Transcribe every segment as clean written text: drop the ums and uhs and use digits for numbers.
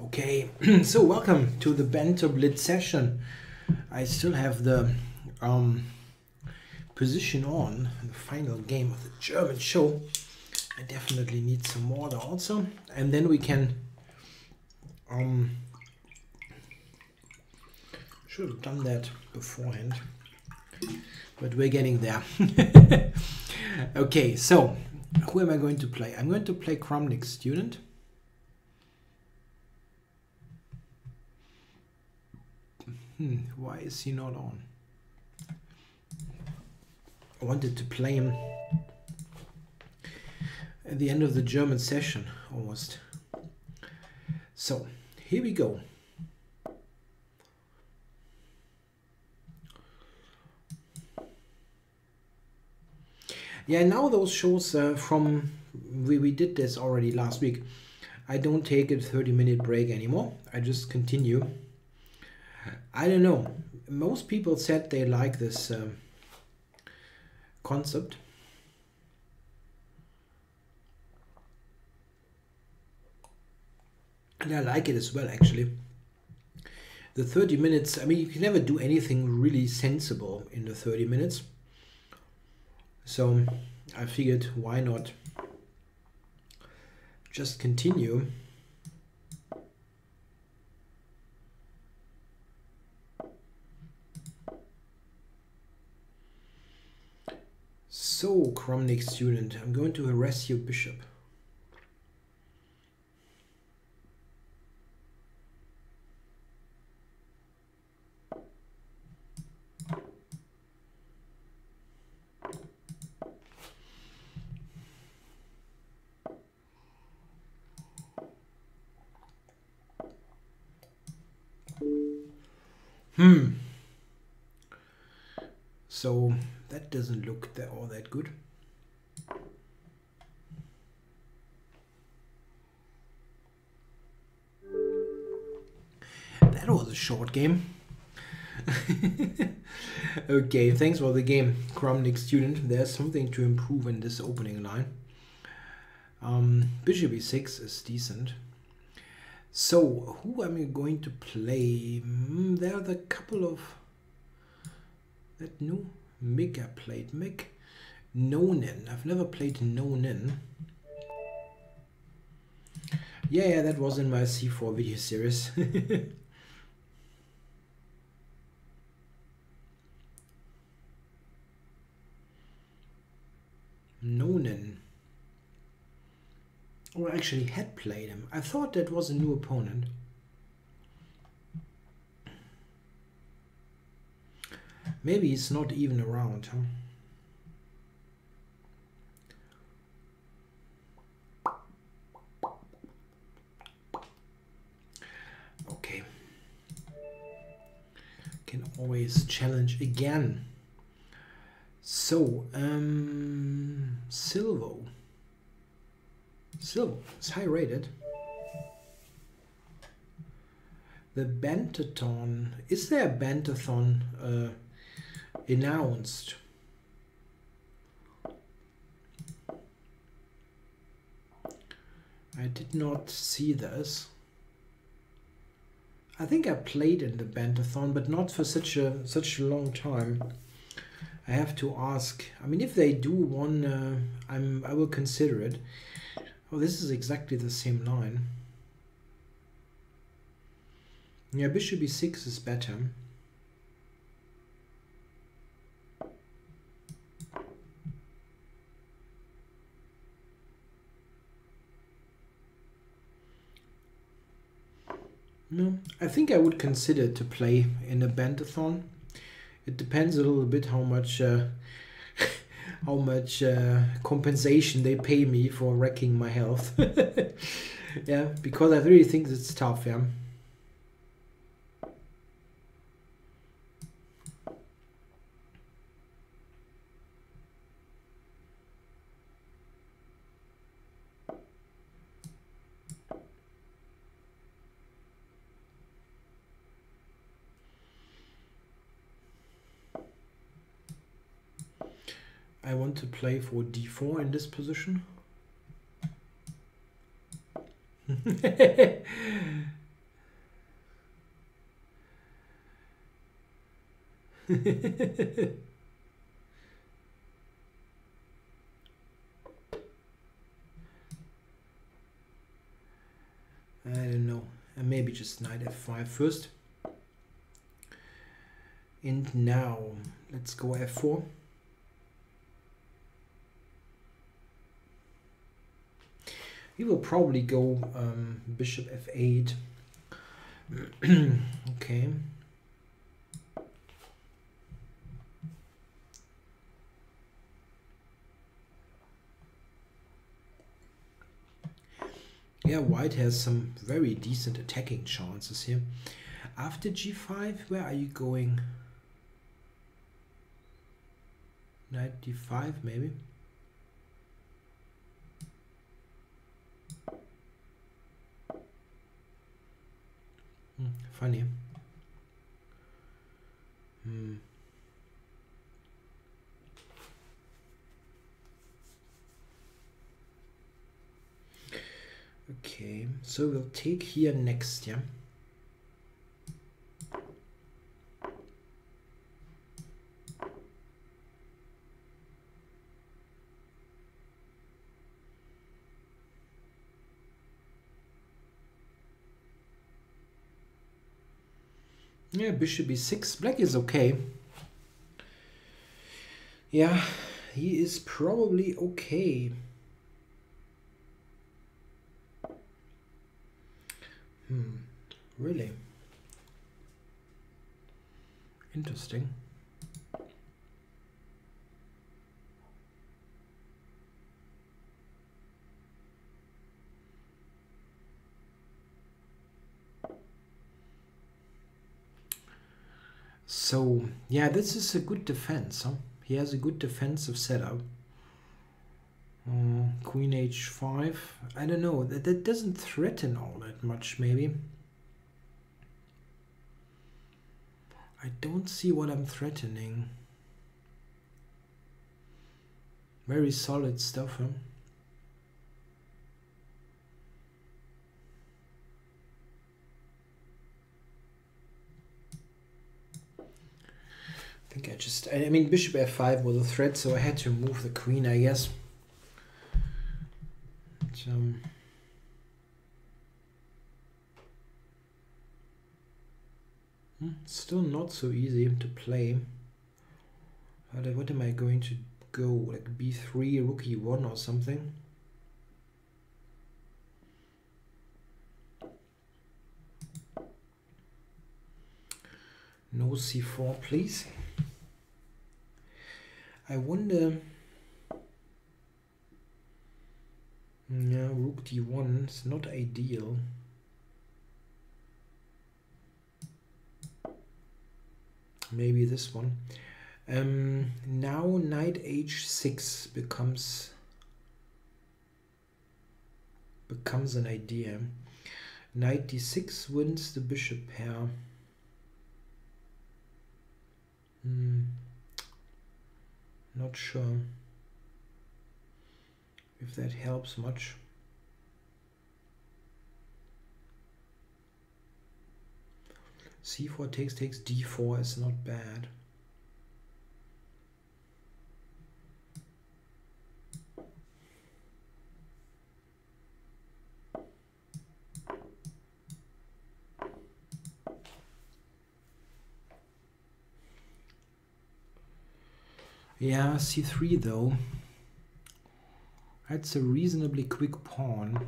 Okay, so welcome to the Banter Blitz session. I still have the position on the final game of the German show. I definitely need some water also, and then we can should have done that beforehand, but we're getting there. Okay, so who am I going to play? I'm going to play Kramnik's student. Why is he not on? I wanted to play him at the end of the German session almost. So here we go. Yeah, now those shows from we did this already last week. I don't take a 30-minute break anymore. I just continue. I don't know. Most people said they like this concept. And I like it as well, actually. The 30 minutes, I mean, you can never do anything really sensible in the 30 minutes. So I figured, why not just continue. So, Kramnik's student, I'm going to harass your bishop. So that doesn't look all that good. That was a short game. Okay, thanks for the game, Kramnik student. There's something to improve in this opening line. Bishop e6 is decent. So, who am I going to play? There are a couple of... That new Mick I played. Mick Nonin. I've never played Nonin. Yeah, that was in my C4 video series. Nonin. Or actually had played him. I thought that was a new opponent. Maybe he's not even around, huh? Okay. Can always challenge again. So, Silvo. Silvo is high rated. The Bantathon. Is there a Bantathon announced? I did not see this. I think I played in the Bantathon, but not for such a long time. I have to ask. I mean, if they do one, I will consider it. Oh, this is exactly the same line. Yeah, bishop e6 is better. No, I think I would consider to play in a Bantathon. It depends a little bit how much compensation they pay me for wrecking my health. Yeah, because I really think it's tough. Yeah. I want to play for d4 in this position. I don't know. And maybe just knight f5 first. And now let's go f4. We will probably go bishop f8. Okay. Yeah, white has some very decent attacking chances here. After g5, where are you going? Knight d5 maybe? Funny. Okay, so we'll take here next, yeah? Yeah, bishop e6. Black is okay. Yeah, he is probably okay. Really? Interesting. So, yeah, this is a good defense, huh? He has a good defensive setup. Queen h5. I don't know. That doesn't threaten all that much, maybe. I don't see what I'm threatening. Very solid stuff, huh? I mean, bishop f5 was a threat, so I had to move the queen, I guess. Still not so easy to play. What am I going to go? Like b3, rook e1 or something? No c4, please. I wonder... Yeah, rook d1 is not ideal. Maybe this one. Now knight h6 becomes an idea. Knight d6 wins the bishop pair. Not sure if that helps much. c4 takes d4 is not bad. Yeah, c3 though. That's a reasonably quick pawn.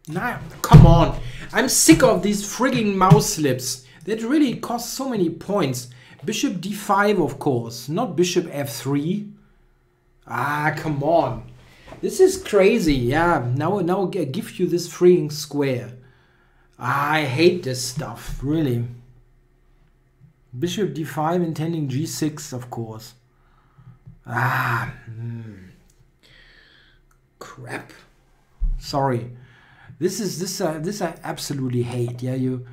Nah, come on. I'm sick of these frigging mouse slips. That really costs so many points. Bishop d5, of course, not bishop f3. Ah, come on. This is crazy. Yeah, now I give you this frigging square. I hate this stuff, really. Bishop d5 intending g6, of course. Crap. Sorry. This I absolutely hate. Yeah, you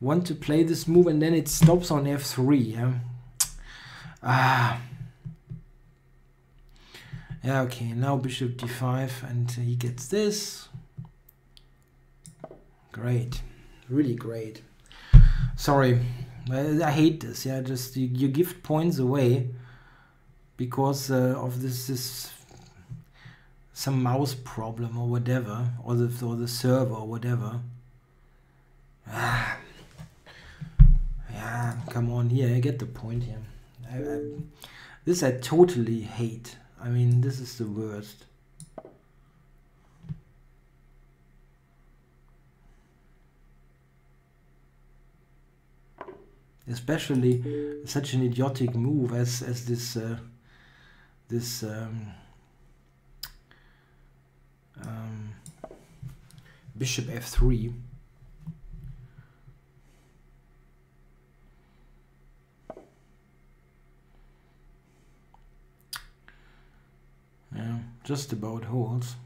want to play this move and then it stops on f3. Yeah. Yeah, okay, now bishop d5 and he gets this. Great, really great. Sorry, I hate this. Yeah, just you give points away because of this some mouse problem or whatever, or the server or whatever. Yeah, come on here, I get the point here. This I totally hate. I mean, this is the worst. Especially such an idiotic move as this bishop f3. Yeah, just about holds.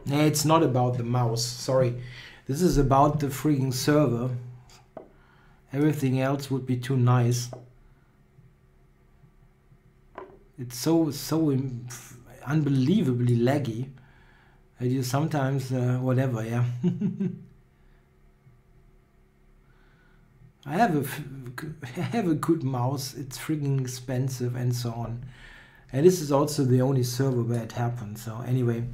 Yeah, it's not about the mouse, sorry. This is about the freaking server. Everything else would be too nice. It's so unbelievably laggy that you sometimes whatever, yeah. I have a good mouse. It's freaking expensive and so on. And this is also the only server where it happens. So anyway,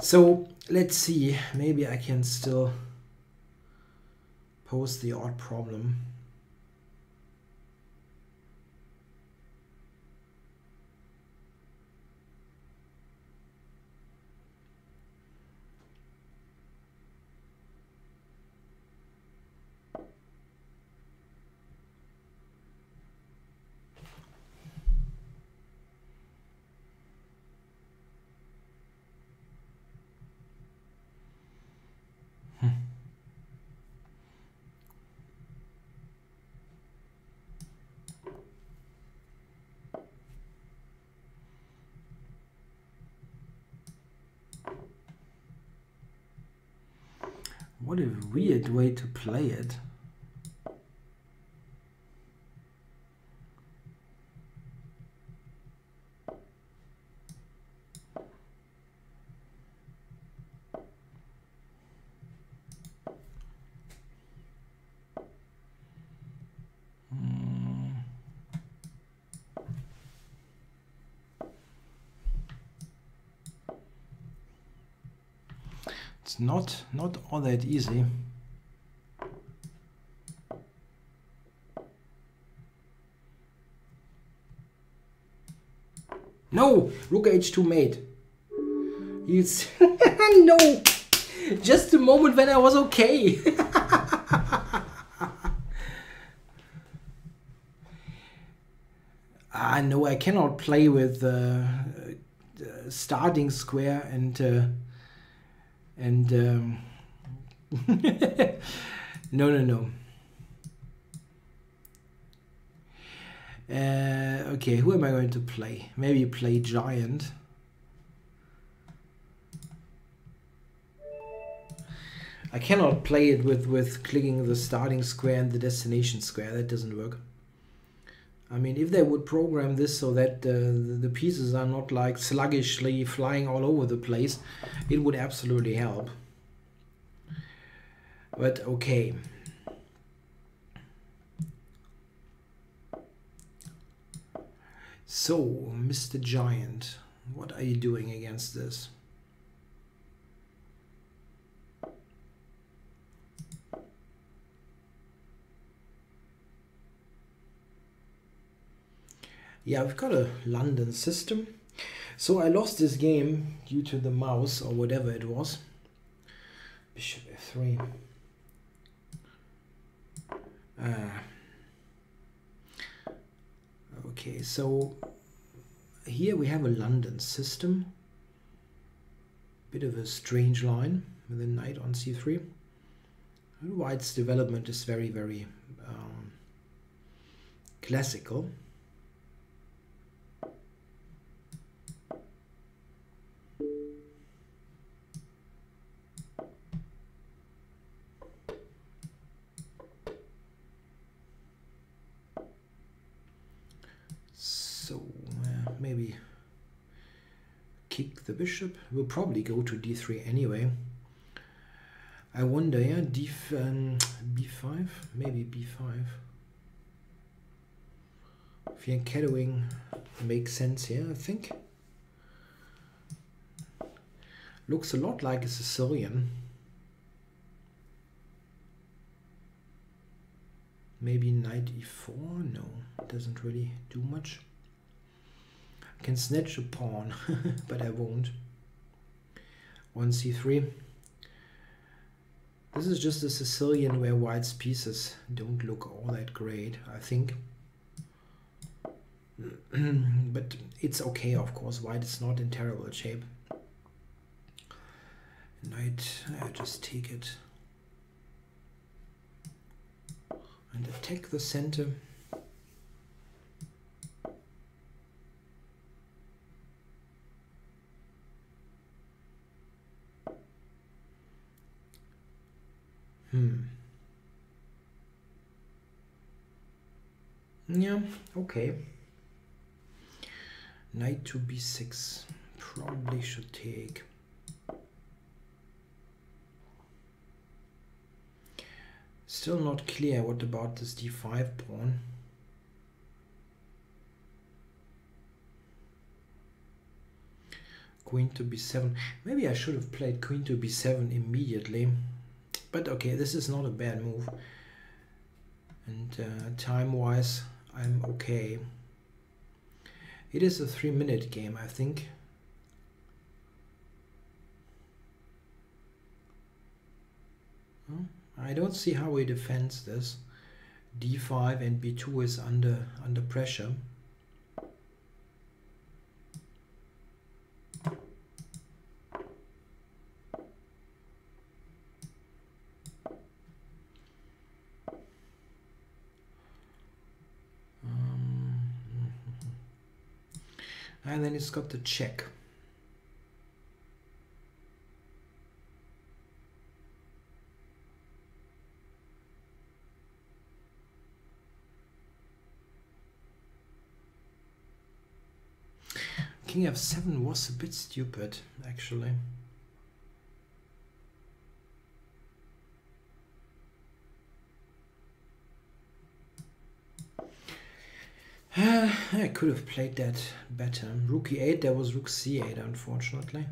so let's see. Maybe I can still post the odd problem. What a weird way to play it. It's not all that easy. No, rook h2 mate. He's no, just a moment when I was okay. No, I cannot play with starting square and no. Okay, who am I going to play? Maybe play giant. I cannot play it with clicking the starting square and the destination square. That doesn't work. I mean, if they would program this so that the pieces are not like sluggishly flying all over the place, it would absolutely help. But okay. So, Mr. Giant, what are you doing against this? Yeah, we've got a London system. So I lost this game due to the mouse or whatever it was. Bishop f3. Okay, so here we have a London system. Bit of a strange line with the knight on c3. White's development is very, very classical. So maybe kick the bishop. We'll probably go to d3 anyway. I wonder, yeah, b5, maybe b5. Foreshadowing makes sense here, I think. Looks a lot like a Sicilian. Maybe knight e4. No, it doesn't really do much. I can snatch a pawn, but I won't. On c3. This is just a Sicilian where white's pieces don't look all that great, I think. But it's okay, of course. White is not in terrible shape. Knight, I just take it and attack the center. Yeah, okay. Knight to b6. Probably should take. Still not clear what about this d5 pawn. Queen to b7. Maybe I should have played queen to b7 immediately. But okay, this is not a bad move. And time-wise, I'm okay. It is a 3-minute game, I think. I don't see how he defends this. d5 and b2 is under pressure. And then it's got the check. King f7 was a bit stupid, actually. I could have played that better. Rook e8, there was rook c8, unfortunately.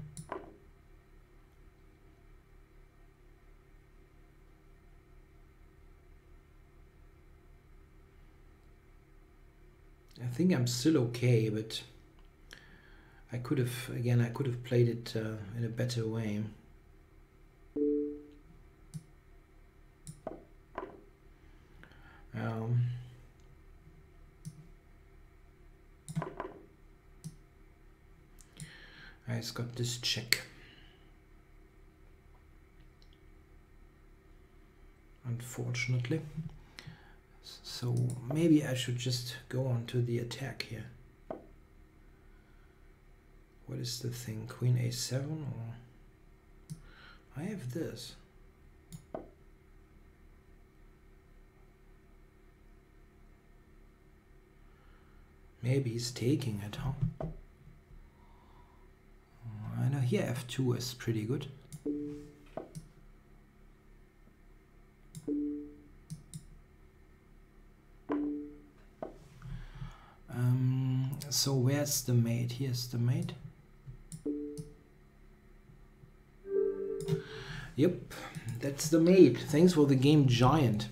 I think I'm still okay, but I could have, again, I could have played it in a better way. It's got this check. Unfortunately. So maybe I should just go on to the attack here. What is the thing? Queen a7 or I have this. Maybe he's taking it, huh? I know here f2 is pretty good. So where's the mate? Here's the mate. Yep, that's the mate. Thanks for the game, Giant.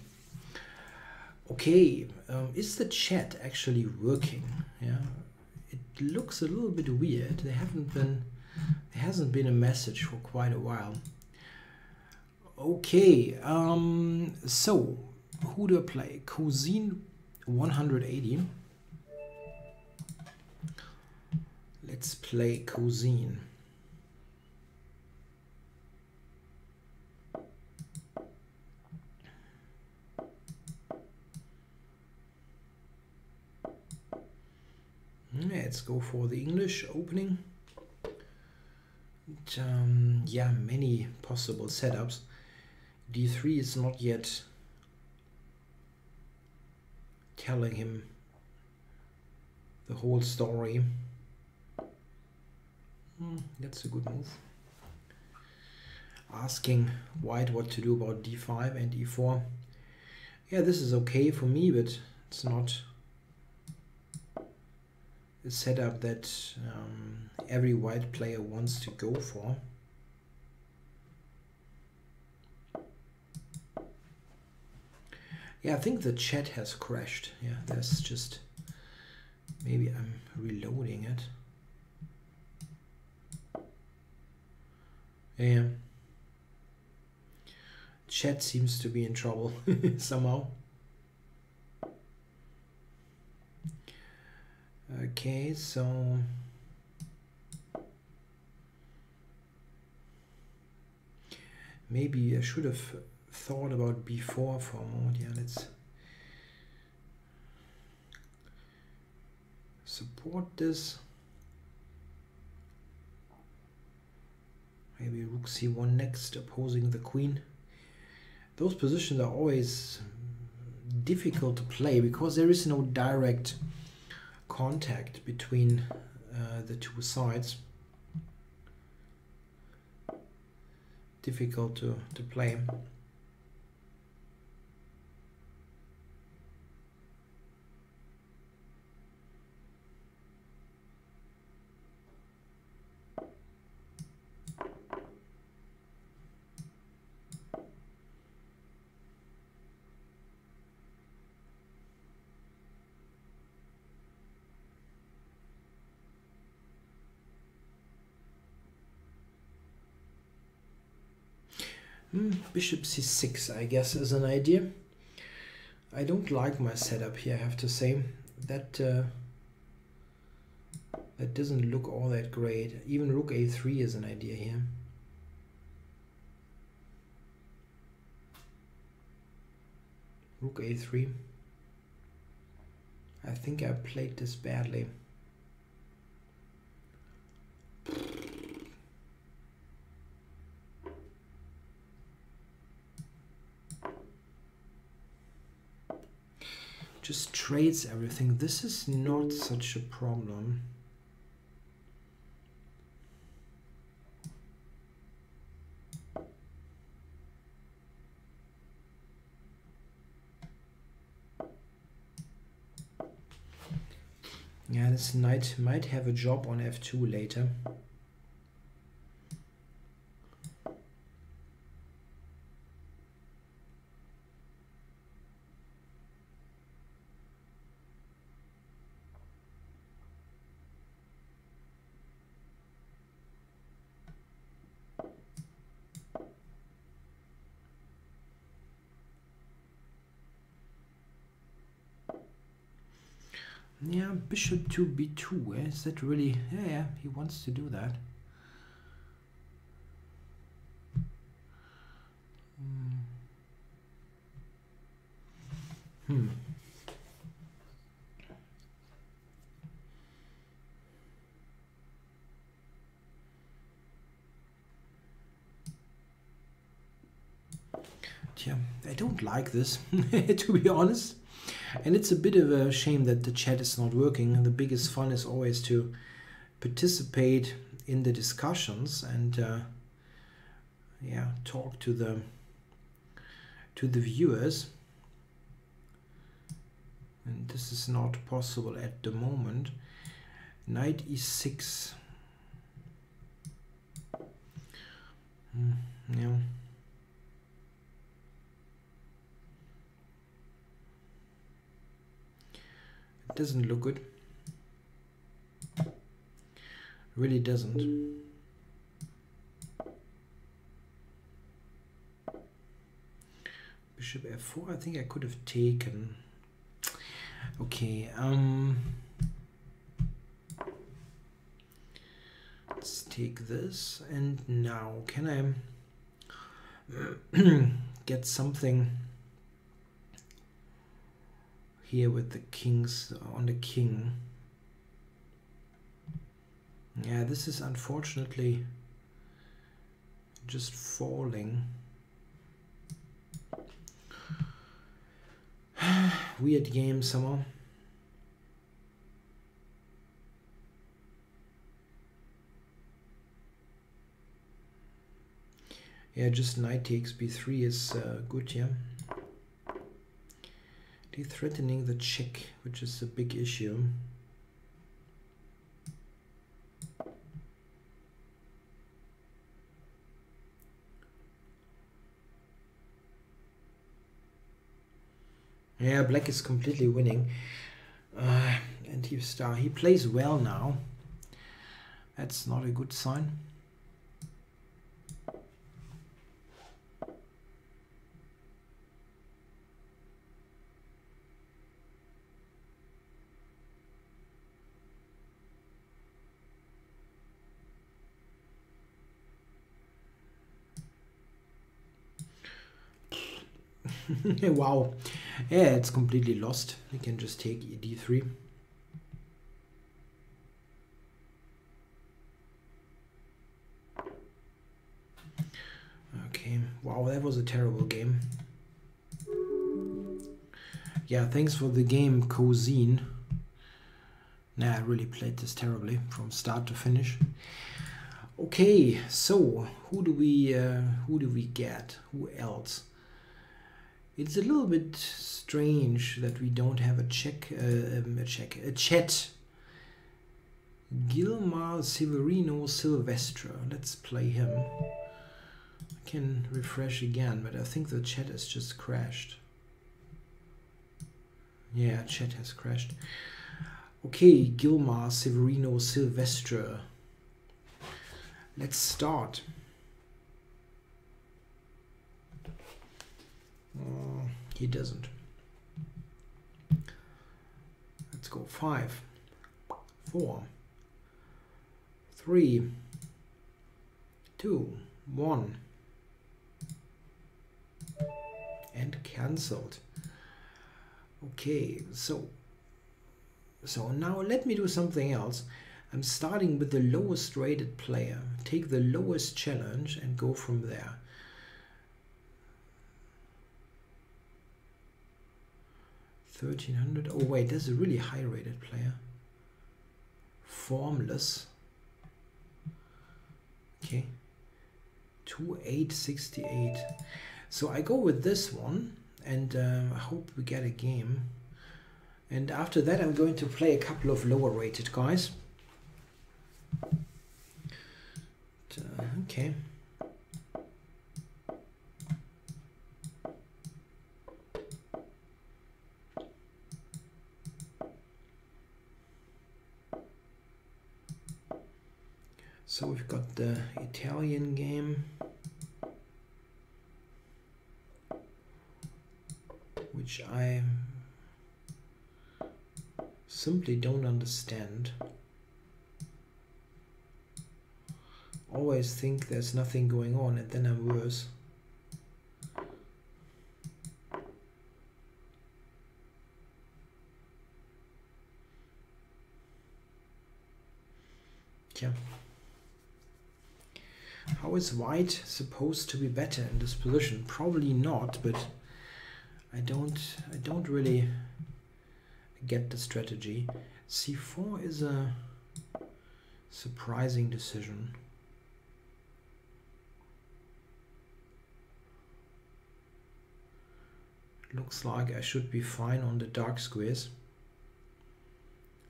Okay, is the chat actually working? Yeah, it looks a little bit weird. There hasn't been a message for quite a while. Okay, so who do I play? Cousin 180. Let's play cuisine. Let's go for the English opening. Yeah, many possible setups. D3 is not yet telling him the whole story. That's a good move. Asking white what to do about D5 and E4. Yeah, this is okay for me, but it's not a setup that every white player wants to go for. Yeah, I think the chat has crashed. Yeah, there's just, maybe I'm reloading it. Yeah. Chat seems to be in trouble somehow. Okay, so maybe I should have thought about B4 for a moment. Yeah, let's support this. Maybe Rook C1 next, opposing the Queen. Those positions are always difficult to play because there is no direct contact between the two sides. Difficult to play. Bishop C6, I guess, is an idea. I don't like my setup here, I have to say. That that doesn't look all that great. Even Rook A3 is an idea here. Rook A3. I think I played this badly. Just trades everything. This is not such a problem. Yeah, this knight might have a job on F2 later. Yeah, bishop to B2, is that really? Yeah, he wants to do that. Yeah, I don't like this, to be honest. And it's a bit of a shame that the chat is not working. The biggest fun is always to participate in the discussions and yeah, talk to the viewers. And this is not possible at the moment. Knight E6. Yeah. Doesn't look good. Really doesn't. Bishop F4, I think I could have taken. Okay, take this, and now can I get something here with the kings on the king? Yeah, this is unfortunately just falling. Weird game somehow. Yeah, just knight takes b3 is good, yeah. They're threatening the check, which is a big issue. Yeah, black is completely winning. And he plays well now. That's not a good sign. Wow. Yeah, it's completely lost. You can just take d3. Okay. Wow, that was a terrible game. Yeah, thanks for the game, Cozine. Nah, I really played this terribly from start to finish. Okay, so who do we get? Who else? It's a little bit strange that we don't have a chat. Gilmar Severino Silvestre. Let's play him. I can refresh again, but I think the chat has just crashed. Yeah, chat has crashed. Okay, Gilmar Severino Silvestre. Let's start. He doesn't. Let's go 5, 4, 3, 2, 1. And cancelled. Okay, so now let me do something else. I'm starting with the lowest rated player. Take the lowest challenge and go from there. $1,300. Oh wait, there's a really high rated player. Formless. Okay. 2868. So I go with this one, and I hope we get a game. And after that, I'm going to play a couple of lower rated guys. Okay. So we've got the Italian game, which I simply don't understand. Always think there's nothing going on, and then I'm worse. Yeah. How is white supposed to be better in this position? Probably not, but I don't really get the strategy. C4 is a surprising decision. Looks like I should be fine on the dark squares.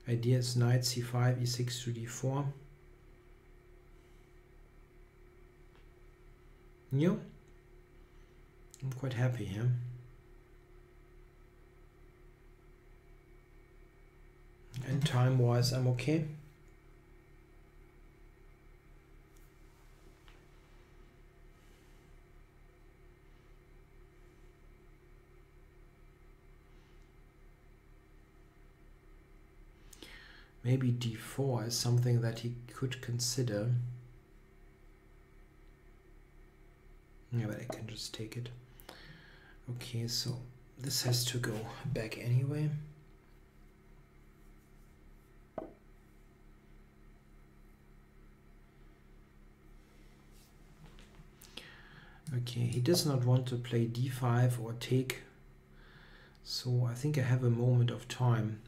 Idea is knight c5, e6 to d4. Yeah, I'm quite happy here. And time-wise, I'm okay. Maybe d4 is something that he could consider. Yeah, but I can just take it. Okay, so this has to go back anyway. Okay, he does not want to play d5 or take, so I think I have a moment of time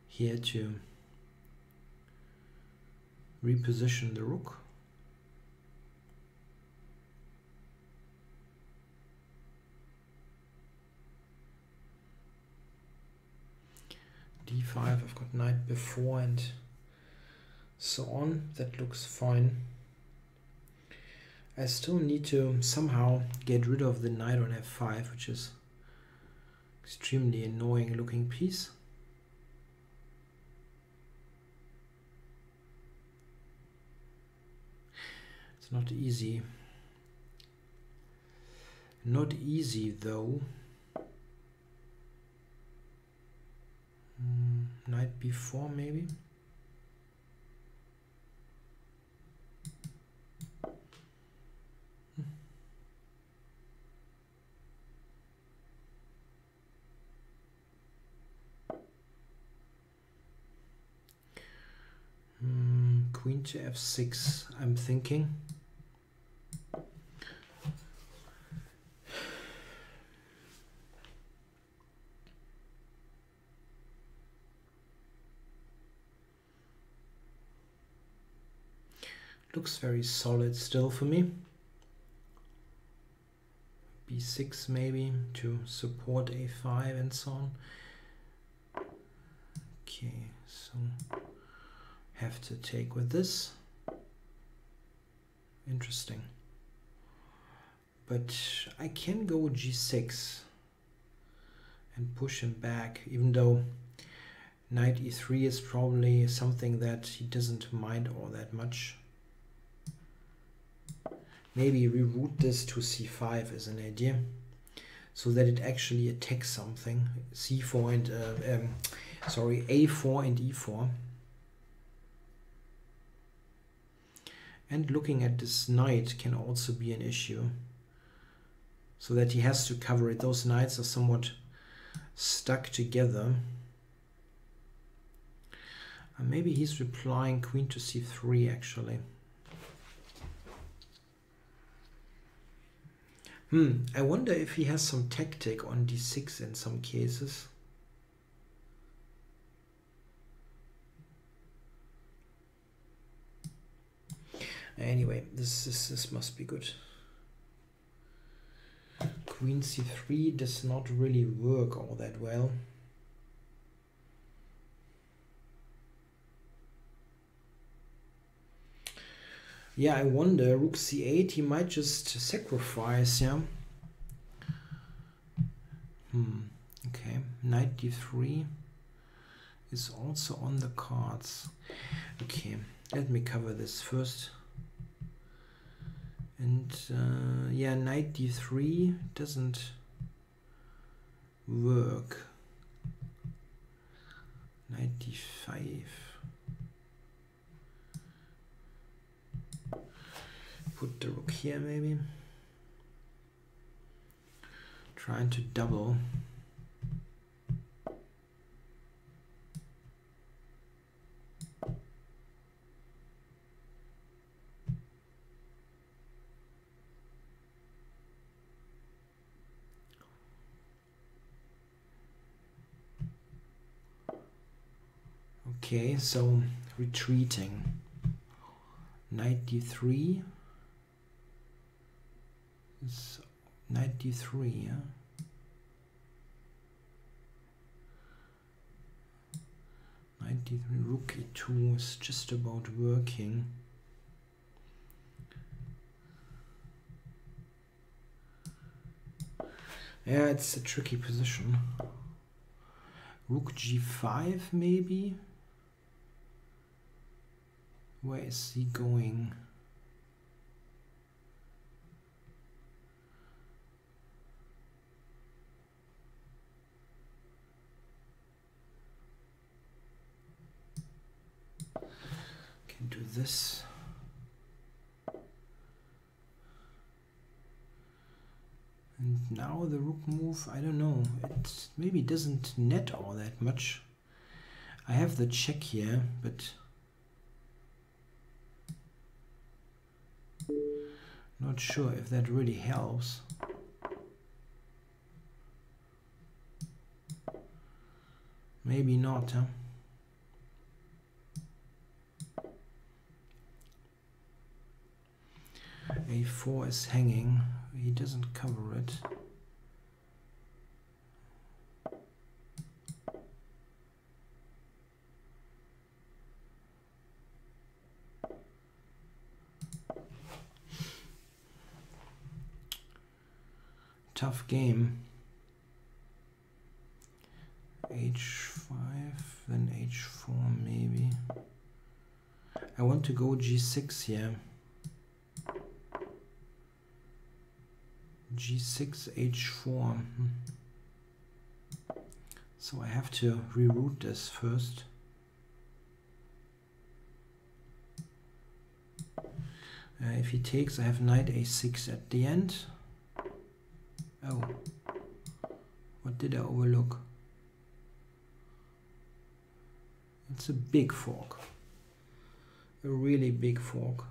here to reposition the rook. d5, I've got knight before and so on. That looks fine. I still need to somehow get rid of the knight on f5, which is extremely annoying looking piece. It's not easy. Not easy though. Knight b4 maybe. Queen to f6, I'm thinking. Looks very solid still for me. b6 maybe to support a5 and so on. Okay, so have to take with this. Interesting. But I can go g6 and push him back, even though knight e3 is probably something that he doesn't mind all that much. Maybe reroute this to c5 as an idea, so that it actually attacks something. c4 and sorry, a4 and e4. And looking at this knight can also be an issue, so that he has to cover it. Those knights are somewhat stuck together. And maybe he's replying queen to c3 actually. I wonder if he has some tactic on d6 in some cases. Anyway, this must be good. Queen c3 does not really work all that well. Yeah, I wonder, rook c8, he might just sacrifice, yeah. Okay, knight d3 is also on the cards. Okay, let me cover this first. And yeah, knight d3 doesn't work. Knight d5. Put the rook here maybe. Trying to double. Okay, so retreating. Knight d3. It's knight d3, yeah. Knight d3, rook e2 is just about working. Yeah, it's a tricky position. Rook g5 maybe. Where is he going? Can do this. now the rook move, I don't know, it maybe doesn't net all that much. I have the check here, but not sure if that really helps. Maybe not, huh? A4 is hanging, he doesn't cover it. Tough game. H5, then H4 maybe. I want to go G6 here. G6, H4. So I have to reroute this first. If he takes, I have knight A6 at the end. Oh, what did I overlook? It's a big fork. A really big fork.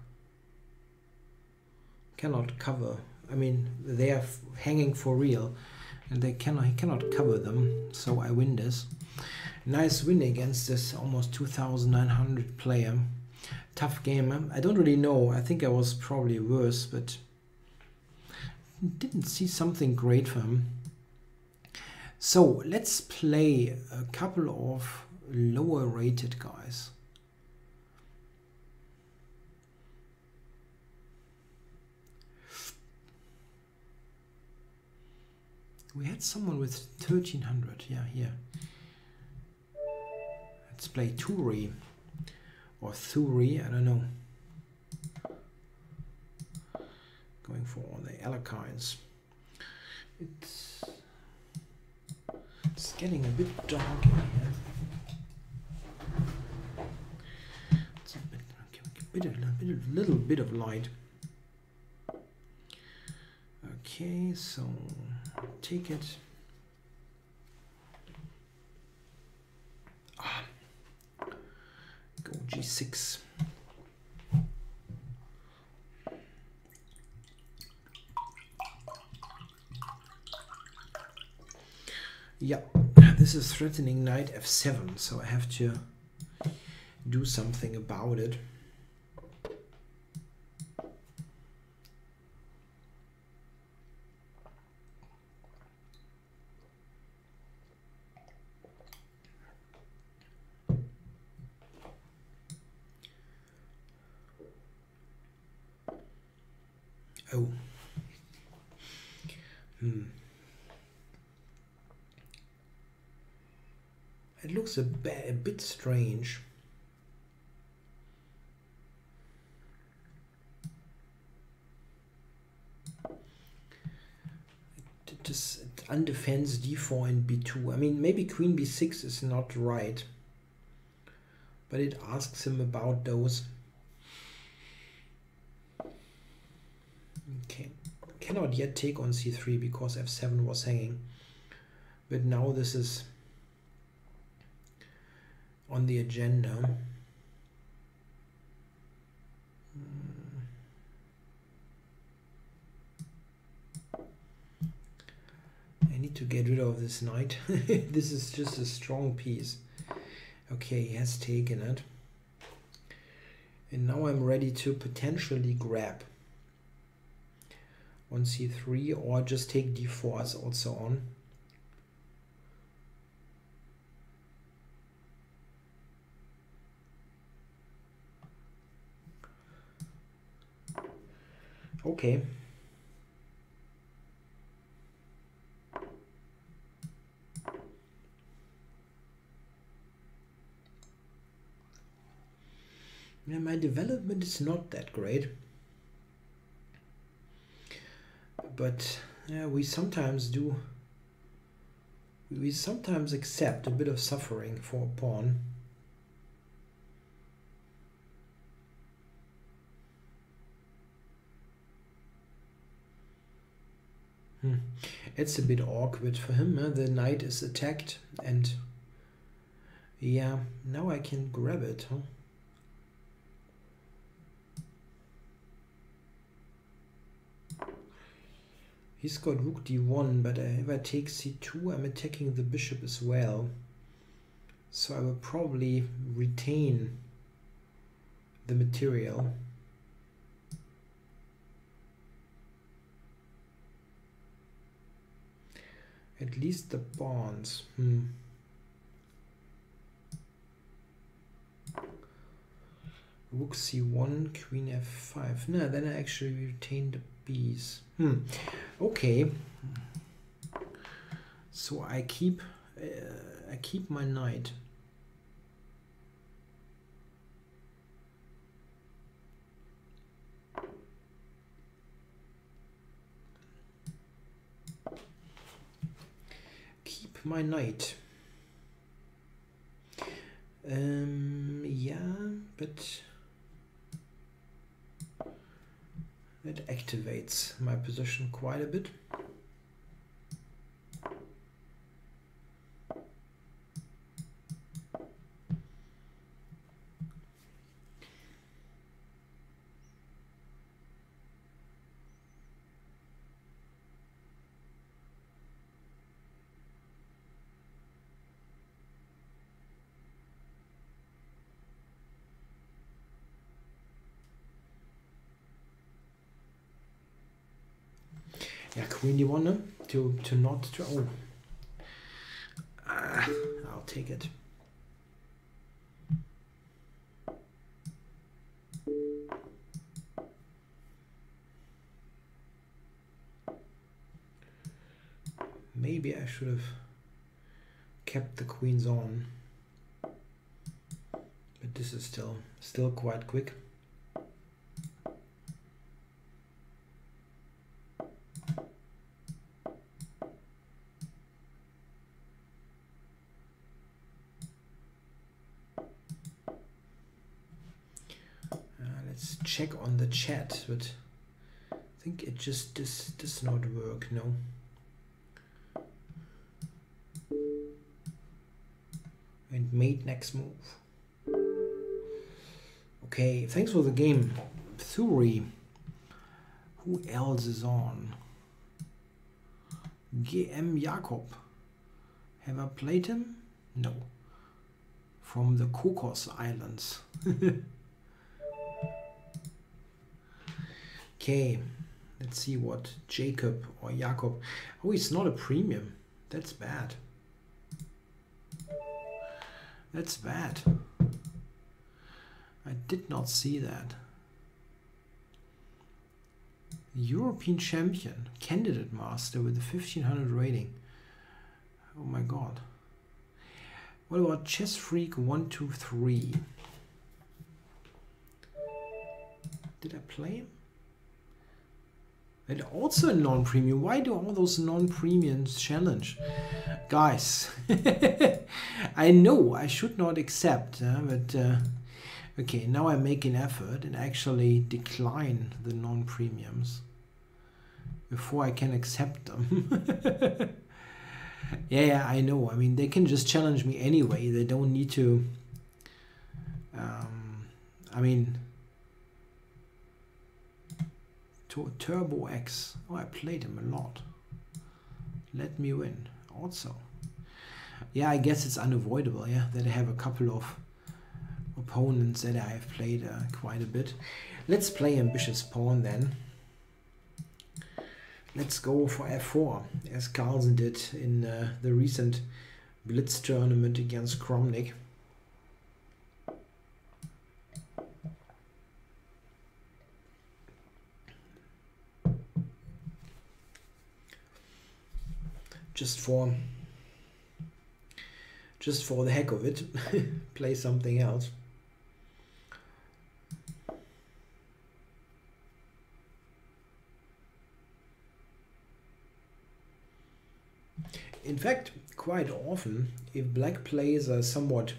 Cannot cover. I mean, they are hanging for real, and he cannot cover them. So I win this. Nice win against this almost 2,900 player. Tough game. I don't really know. I think I was probably worse, but didn't see something great for him. So let's play a couple of lower rated guys. We had someone with 1300, yeah, here. Let's play Turi or Thuri, I don't know. Going for the Alekhines. It's getting a bit dark in here. It's a little bit of light. Okay, so take it. Go G6. Yeah, this is threatening knight F7, so I have to do something about it. Oh. It looks a bit strange. It undefends d4 and b2. I mean, maybe queen b6 is not right, but it asks him about those. Okay, cannot yet take on c3 because f7 was hanging, but now this is on the agenda. I need to get rid of this knight. This is just a strong piece. Okay, he has taken it. And now I'm ready to potentially grab on c3 or just take d4 is also on. Okay. Yeah, my development is not that great, but we sometimes accept a bit of suffering for a pawn. It's a bit awkward for him. The knight is attacked, and yeah, now I can grab it. Huh? He's got rook d1, but if I take c2, I'm attacking the bishop as well. So I will probably retain the material. At least the pawns. Rook c1, queen f5. No, then I actually retain the b's. Okay. So I keep my knight. Keep my knight. Yeah, but it activates my position quite a bit. Yeah, queen d1 to not to I'll take it. Maybe I should have kept the queens on, but this is still quite quick. Check on the chat, but I think it just does not work. No. And mate next move. Okay, thanks for the game, Thuri. Who else is on? GM Jakob. Have I played him? No. From the Cocos Islands. Okay, let's see what Jacob or Jakob. Oh, it's not a premium. That's bad. That's bad. I did not see that. European champion, candidate master with a 1500 rating. Oh my god. What about Chess Freak 123? Did I play him? And also a non-premium. Why do all those non-premiums challenge? Guys, I know I should not accept, but okay, now I make an effort and actually decline the non-premiums before I can accept them. Yeah, I know. I mean, they can just challenge me anyway. They don't need to. I mean, Turbo X. Oh, I played him a lot. Let me win. Also, yeah, I guess it's unavoidable. Yeah, that I have a couple of opponents that I have played quite a bit. Let's play ambitious pawn then. Let's go for f4, as Carlsen did in the recent Blitz tournament against Kromnik. Just for the heck of it, play something else. In fact, quite often, if black plays a somewhat,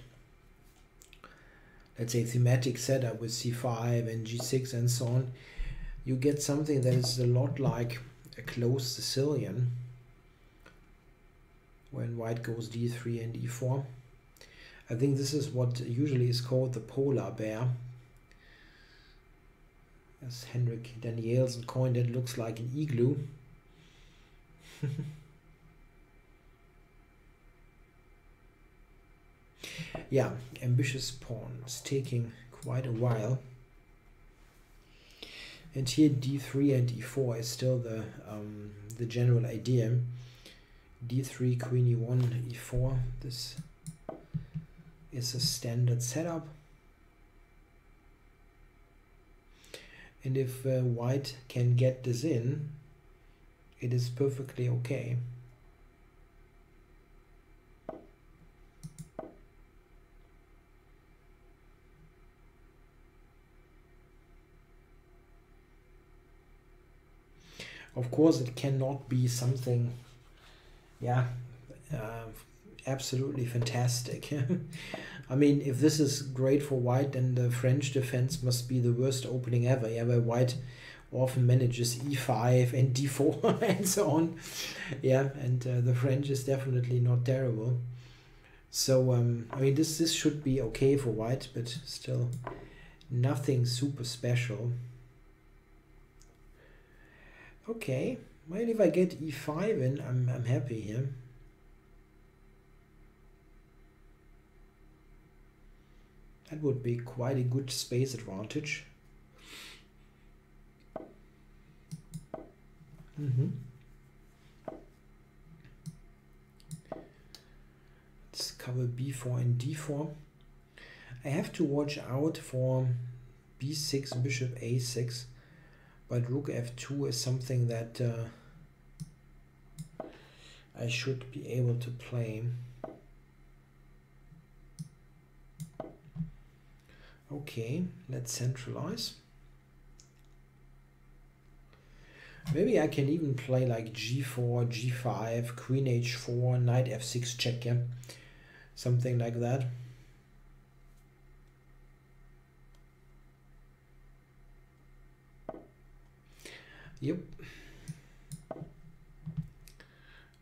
let's say, thematic setup with c5 and g6 and so on, you get something that is a lot like a close Sicilian when white goes d3 and e4. I think this is what usually is called the polar bear. As Henrik Danielsen coined it, looks like an igloo. Yeah, ambitious pawn. It's taking quite a while. And here d3 and e4 is still the general idea. d3, queen e1, e4. This is a standard setup. And if white can get this in, it is perfectly okay. Of course, it cannot be something, yeah, absolutely fantastic. I mean, if this is great for white, then the French defense must be the worst opening ever. Yeah, where white often manages e5 and d4 and so on. Yeah, and the French is definitely not terrible. So I mean, this should be okay for white, but still nothing super special. Okay, well, if I get e5 in, I'm happy here. That would be quite a good space advantage. Let's cover b4 and d4. I have to watch out for b6, bishop a6, but rook f2 is something that I should be able to play. Okay, let's centralize. Maybe I can even play like g4, g5, queen h4, knight f6 check, yeah? Something like that. Yep.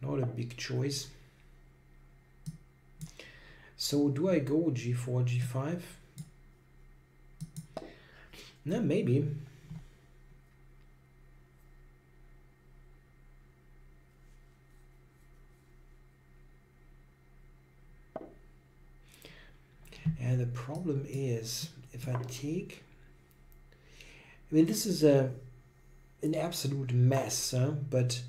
Not a big choice. So do I go g4, g5? No, maybe. And the problem is, if I take, I mean, this is an absolute mess, but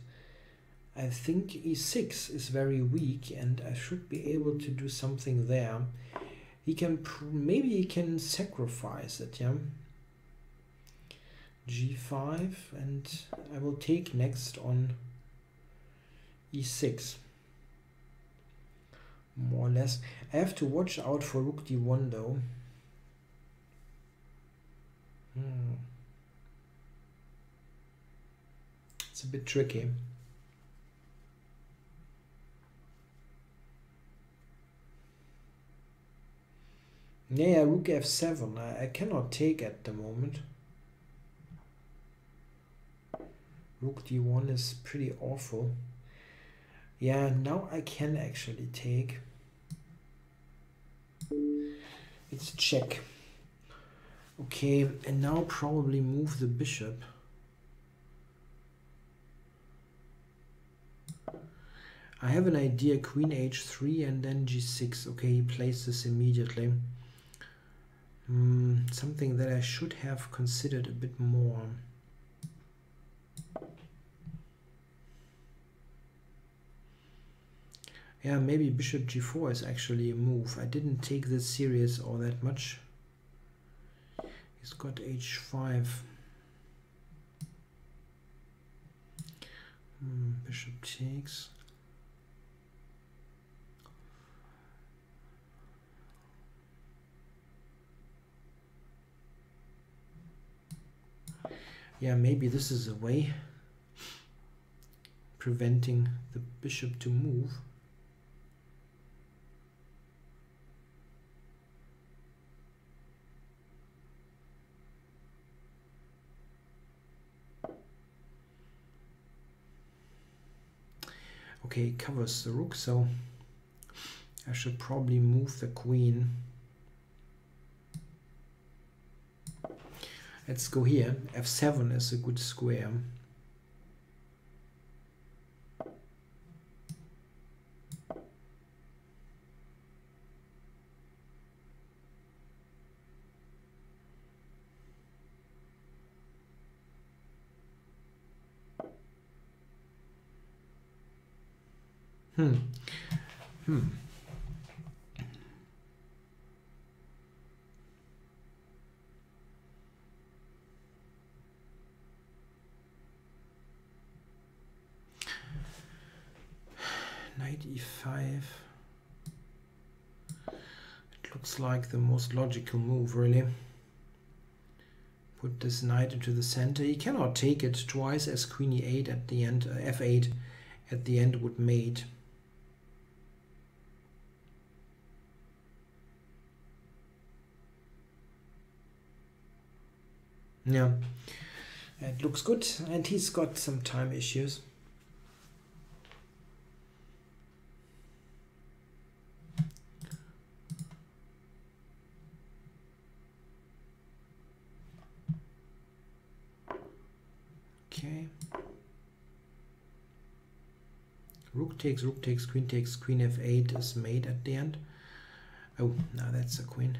I think e6 is very weak, and I should be able to do something there. He can maybe he can sacrifice it, yeah. g5, and I will take next on e6. More or less. I have to watch out for rook d1 though. It's a bit tricky. Yeah, rook f7. I cannot take at the moment. Rook d1 is pretty awful. Yeah, now I can actually take. It's check. Okay, and now probably move the bishop. I have an idea, queen h3 and then g6. Okay, he plays this immediately. Something that I should have considered a bit more. Yeah, maybe bishop g4 is actually a move. I didn't take this serious all that much. He's got h5. Bishop takes. Yeah, maybe this is a way preventing the bishop to move. Okay, covers the rook, so I should probably move the queen. Let's go here. F7 is a good square. Knight e5. It looks like the most logical move, really. Put this knight into the center. He cannot take it twice as queen e8 at the end, f8 at the end would mate. Yeah, it looks good, and he's got some time issues. Okay. Rook takes, queen f8 is made at the end. Oh, now that's a queen.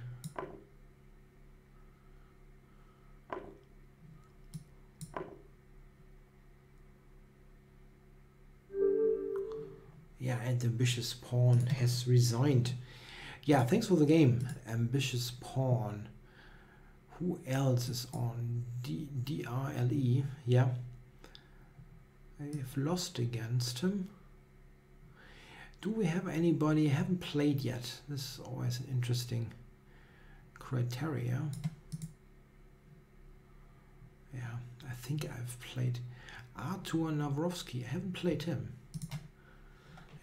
Yeah, and ambitious pawn has resigned. Yeah, thanks for the game, ambitious pawn. Who else is on? DRLE? Yeah. I've lost against him. Do we have anybody? I haven't played yet. This is always an interesting criteria. Yeah, I think I've played Artur Nawrowski. I haven't played him.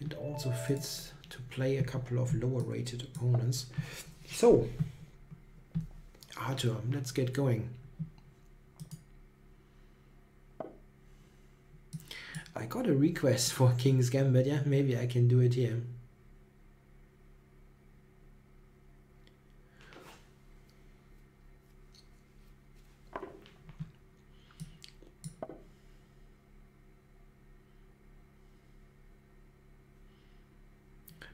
It also fits to play a couple of lower rated opponents. So, Artur, let's get going. I got a request for King's Gambit, yeah, maybe I can do it here.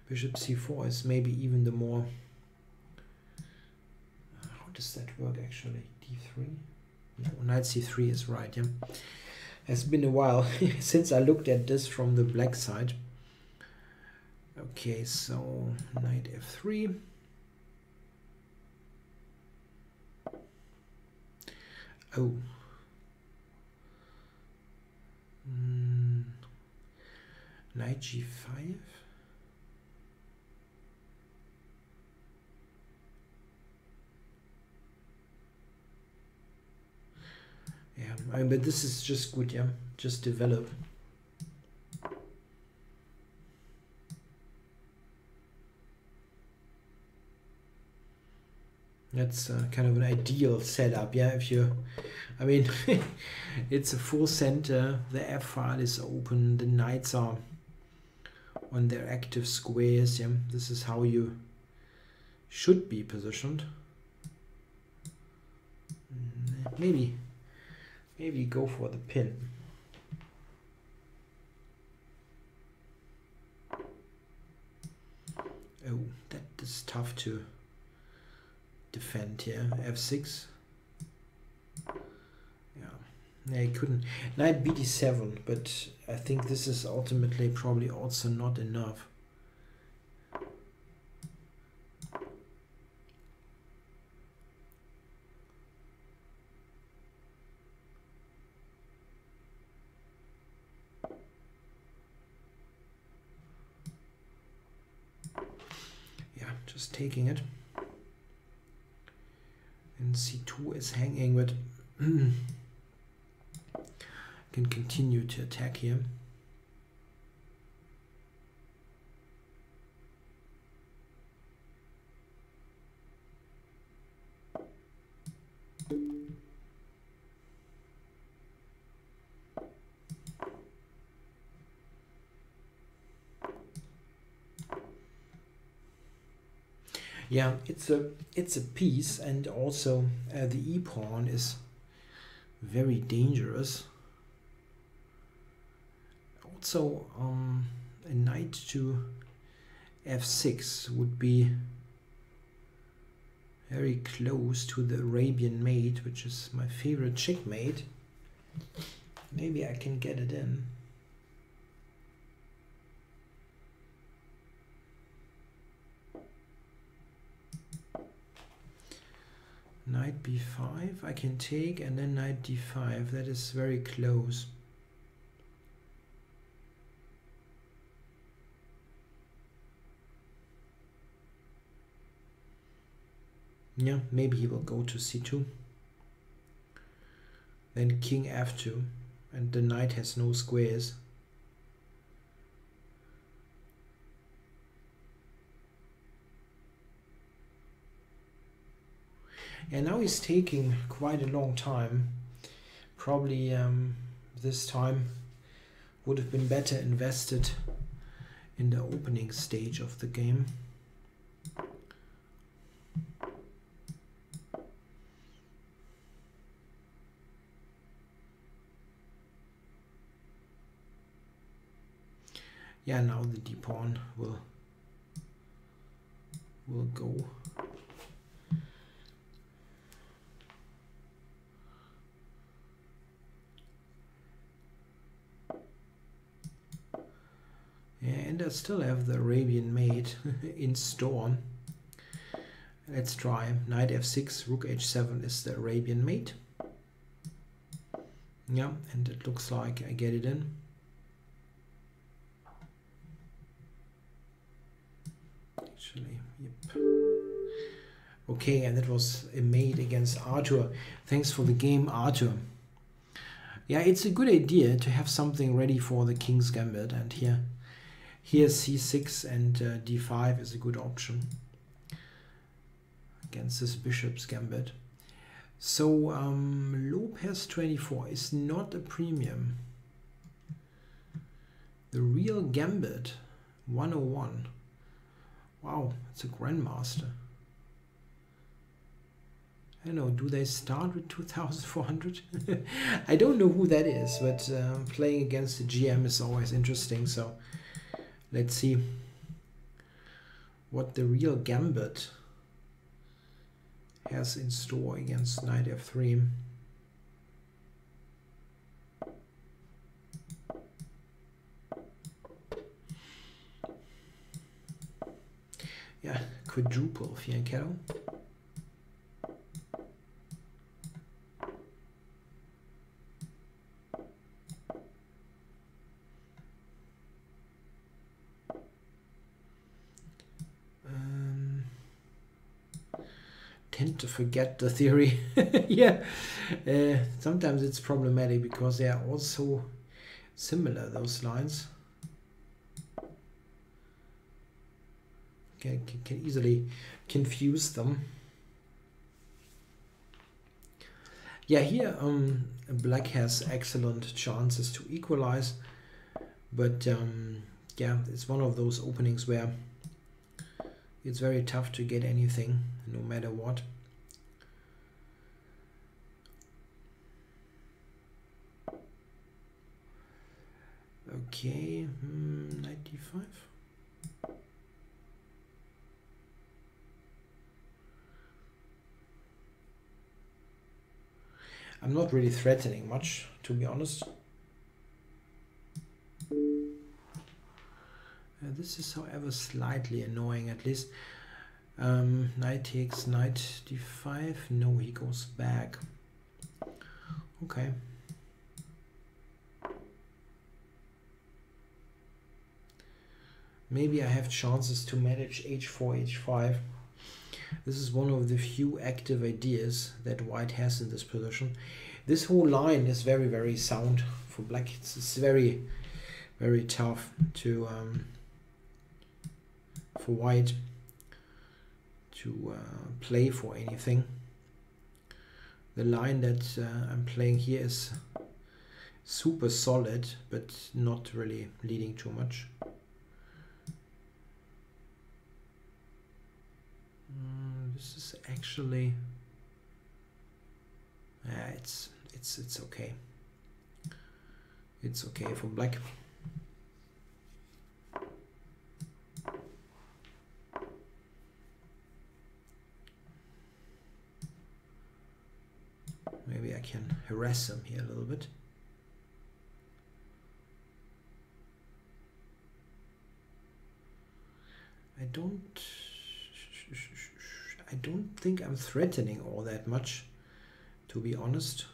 Bishop c4 is maybe even the more... how does that work actually? d3? No, knight c3 is right, yeah. It's been a while since I looked at this from the black side. Okay, so knight f3. Oh. Knight g5. Yeah, I mean, but this is just good, yeah. Just develop. That's kind of an ideal setup, yeah. If you, I mean, it's a full center. The F file is open. The knights are on their active squares. Yeah, this is how you should be positioned. Maybe go for the pin. Oh, that is tough to defend here. F6. Yeah, I couldn't. Knight bd7, but I think this is ultimately probably also not enough. Just taking it. And c2 is hanging, but can continue to attack here. Yeah, it's a piece, and also the e-pawn is very dangerous. Also, a knight to f6 would be very close to the Arabian mate, which is my favorite checkmate. Maybe I can get it in. Knight b5 I can take, and then knight d5. That is very close. Yeah, maybe he will go to c2. Then king f2, and the knight has no squares. And now he's taking quite a long time. Probably this time would have been better invested in the opening stage of the game. Yeah, now the d-pawn will go. Yeah, and I still have the Arabian mate in store. Let's try. Knight f6, rook h7 is the Arabian mate. Yeah, and it looks like I get it in. Actually, yep. Okay, and it was a mate against Arthur. Thanks for the game, Arthur. Yeah, it's a good idea to have something ready for the King's Gambit, and here c6 and d5 is a good option against this Bishop's Gambit. So Lopez 24 is not a premium. The real Gambit 101. Wow, it's a Grandmaster. I don't know, do they start with 2,400? I don't know who that is, but playing against the GM is always interesting. So let's see what the real Gambit has in store against knight f3. Yeah, quadruple fianchetto. Tend to forget the theory. Yeah, sometimes it's problematic because they are all so similar, those lines. Can easily confuse them. Yeah, here black has excellent chances to equalize, but yeah, it's one of those openings where it's very tough to get anything, no matter what. Okay, knight d5. I'm not really threatening much, to be honest. This is, however, slightly annoying, at least. Knight takes knight d5. No, he goes back. Okay. Maybe I have chances to manage h4, h5. This is one of the few active ideas that white has in this position. This whole line is very, very sound for black. It's very, very tough to for white to play for anything. The line that I'm playing here is super solid, but not really leading too much. This is actually it's okay. It's okay for black. Maybe I can harass him here a little bit. I don't think I'm threatening all that much, to be honest.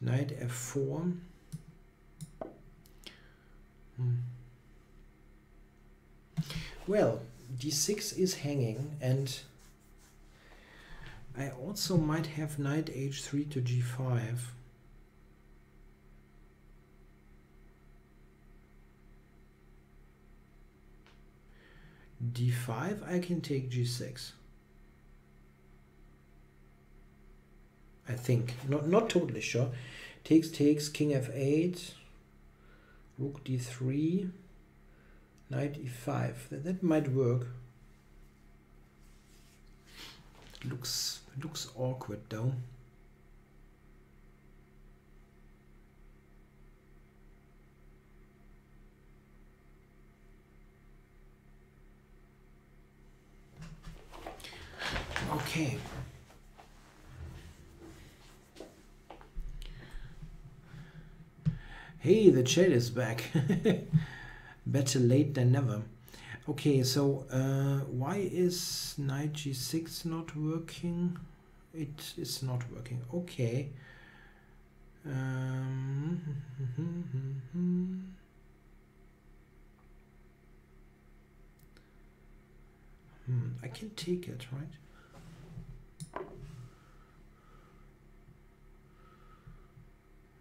Knight f4. Well, d6 is hanging, and I also might have knight h3 to g5. d5, I can take g6. I think, not totally sure. Takes, king f8, rook d3, knight e5. That might work. Looks awkward though. Okay. Hey, the chat is back. Better late than never. Okay, so why is knight g6 not working? It is not working. Okay. I can take it, right?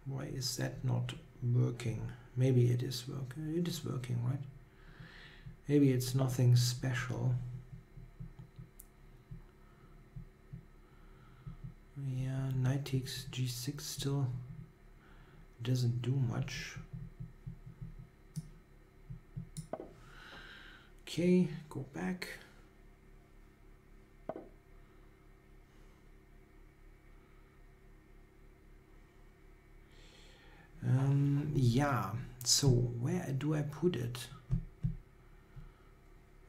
Why is that not working? Maybe it is working. It is working, right? Maybe it's nothing special. Yeah, knight takes g6 still doesn't do much. Okay, go back. Yeah, so where do I put it?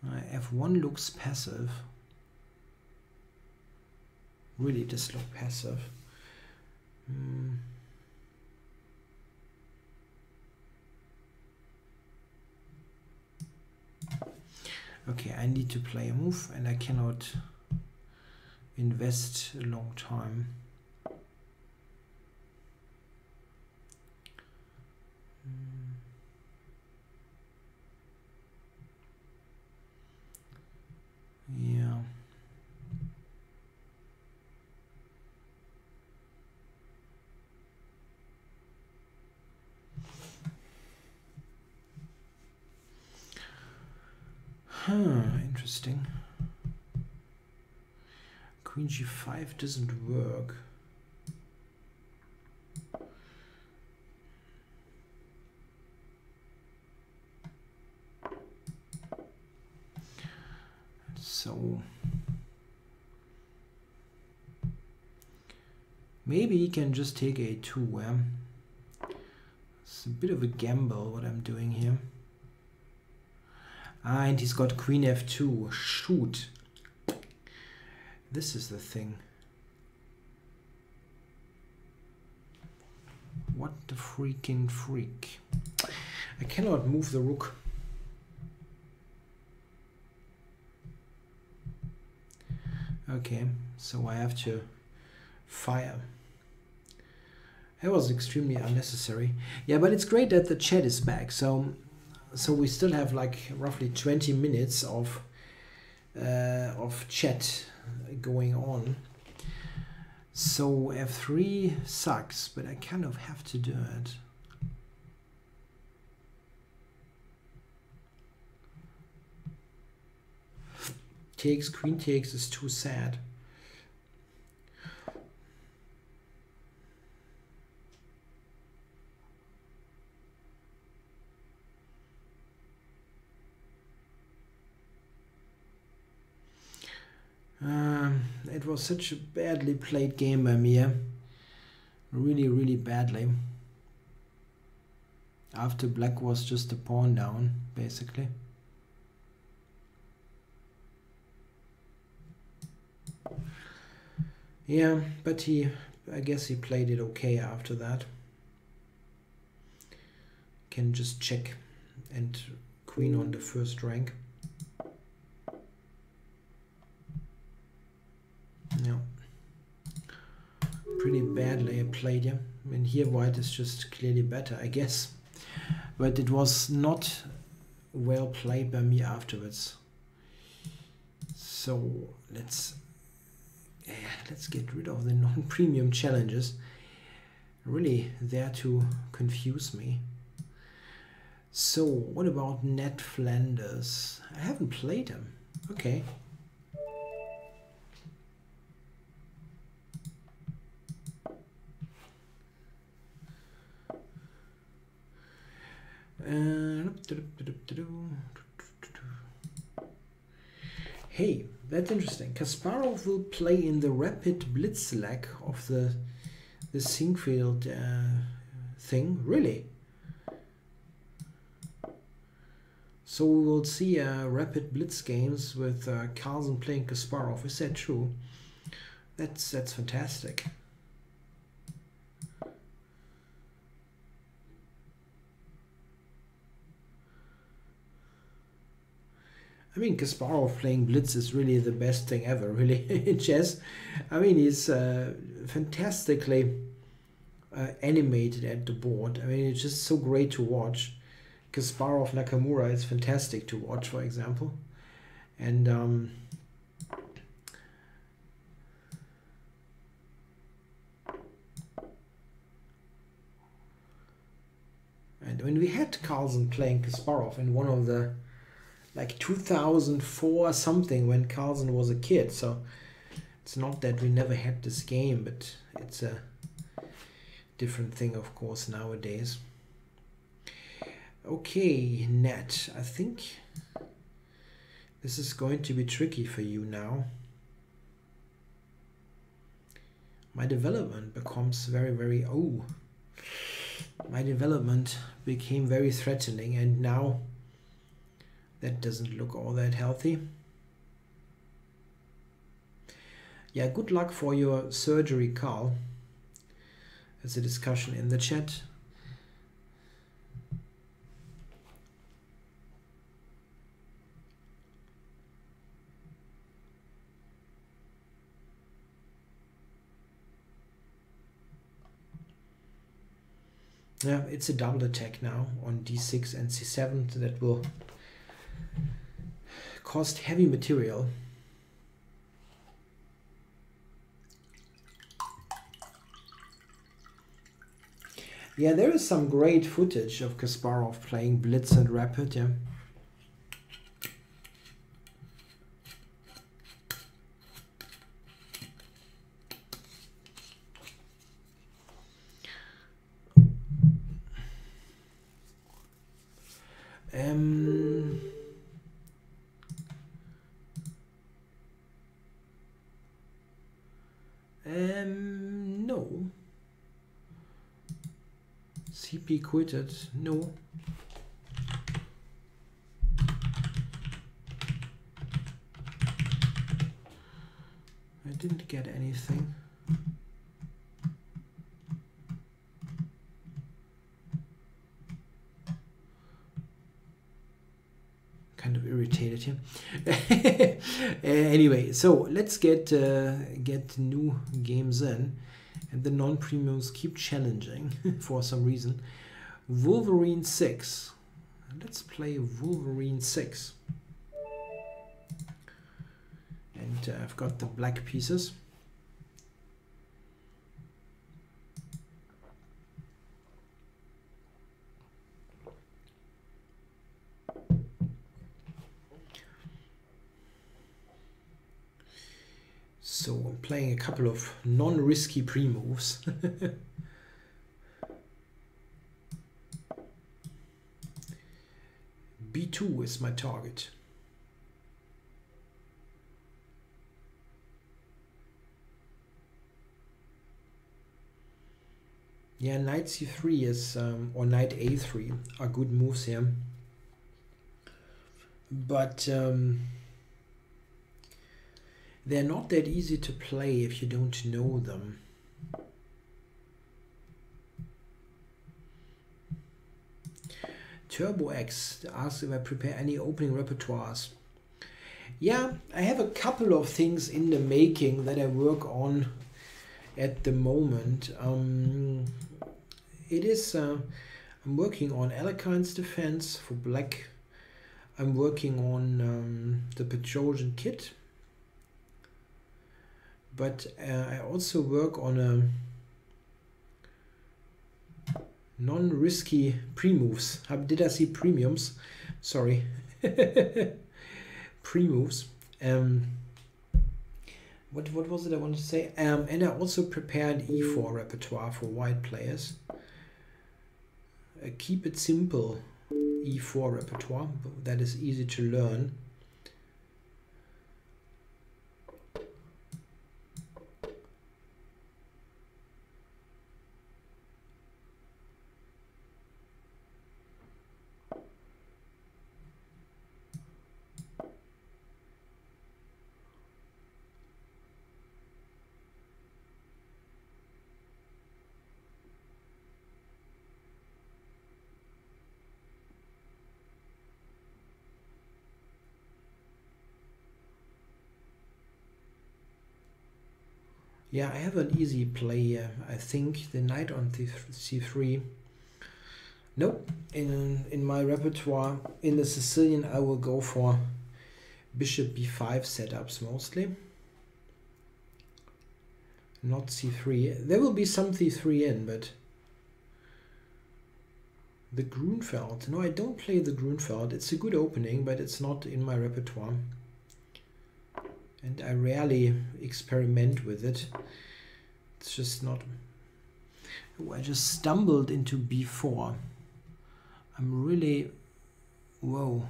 F1 looks passive. Really does look passive. Okay, I need to play a move and I cannot invest a long time. Yeah. Interesting. Queen g5 doesn't work. So maybe he can just take a2. It's a bit of a gamble what I'm doing here. Ah, and he's got queen f2. Shoot. This is the thing. What the freaking freak. I cannot move the rook. Okay, so I have to fire. That was extremely unnecessary. Yeah, but it's great that the chat is back. So we still have like roughly 20 minutes of chat going on. So f3 sucks, but I kind of have to do it. Takes, queen takes is too sad. It was such a badly played game by me. Really, really badly. After black was just a pawn down, basically. Yeah, but I guess he played it okay after that. Can just check and queen on the first rank. No. Pretty badly played, yeah. I mean, here white is just clearly better, I guess. But it was not well played by me afterwards. So let's get rid of the non-premium challenges. Really there to confuse me. So what about Ned Flanders? I haven't played him. Okay. Hey, that's interesting. Kasparov will play in the Rapid Blitz leg of the Singfield thing. Really? So we will see Rapid Blitz games with Carlsen playing Kasparov. Is that true? That's fantastic. I mean, Kasparov playing Blitz is really the best thing ever, really, in chess. I mean, he's fantastically animated at the board. I mean, it's just so great to watch. Kasparov Nakamura is fantastic to watch, for example. And when we had Carlsen playing Kasparov in one of the like 2004 something, when Carlsen was a kid, so it's not that we never had this game, but it's a different thing, of course, nowadays. Okay, Nat, I think this is going to be tricky for you now. My development becomes very my development became very threatening, and now that doesn't look all that healthy. Yeah, good luck for your surgery, Carl. There's a discussion in the chat. Yeah, it's a double attack now on d6 and c7 that will cost heavy material. Yeah, there is some great footage of Kasparov playing Blitz and Rapid, yeah. No. CP quitted. No. I didn't get anything. Kind of irritated him. Anyway, so let's get new games in, and the non-premiums keep challenging for some reason. Wolverine 6. Let's play Wolverine 6. And I've got the black pieces. So I'm playing a couple of non-risky pre-moves. B2 is my target. Yeah, knight c3 is, or knight a3 are good moves here. But they're not that easy to play if you don't know them. Turbo X asks if I prepare any opening repertoires. Yeah, I have a couple of things in the making that I work on at the moment. It is, I'm working on Alekhine's defense for black. I'm working on the Petrosian kit. But I also work on a non-risky pre-moves. Did I see premiums? Sorry. Pre-moves. What was it I wanted to say? And I also prepared e4 repertoire for white players. Keep it simple e4 repertoire. That is easy to learn. Yeah, I have an easy play. I think the knight on c3. Nope. In my repertoire, in the Sicilian, I will go for bishop b5 setups mostly. Not c3. There will be some c3 in, but the Grunfeld. No, I don't play the Grunfeld. It's a good opening, but it's not in my repertoire. And I rarely experiment with it. It's just not... Oh, I just stumbled into b4. I'm really... Whoa.